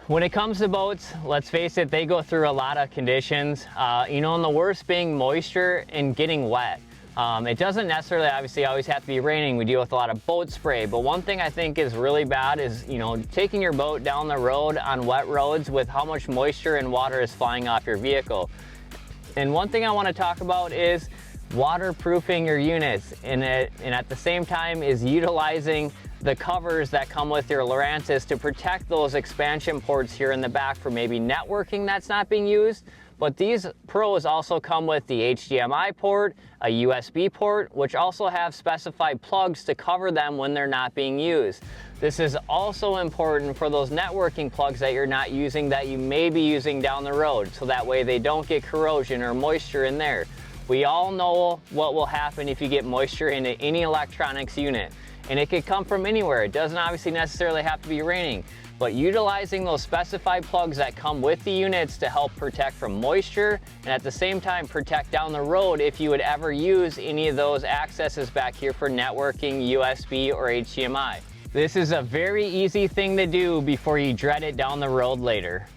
When it comes to boats, let's face it, they go through a lot of conditions, and the worst being moisture and getting wet. It doesn't necessarily obviously always have to be raining. We deal with a lot of boat spray, but one thing I think is really bad is, taking your boat down the road on wet roads with how much moisture and water is flying off your vehicle. And one thing I want to talk about is waterproofing your units, and at the same time is utilizing the covers that come with your Lorantis to protect those expansion ports here in the back for maybe networking that's not being used. But these Pros also come with the HDMI port, a USB port, which also have specified plugs to cover them when they're not being used. This is also important for those networking plugs that you're not using that you may be using down the road, so that way they don't get corrosion or moisture in there. We all know what will happen if you get moisture into any electronics unit, and it could come from anywhere. It doesn't obviously necessarily have to be raining, but utilizing those specified plugs that come with the units to help protect from moisture and at the same time protect down the road if you would ever use any of those accesses back here for networking, USB or HDMI. This is a very easy thing to do before you dread it down the road later.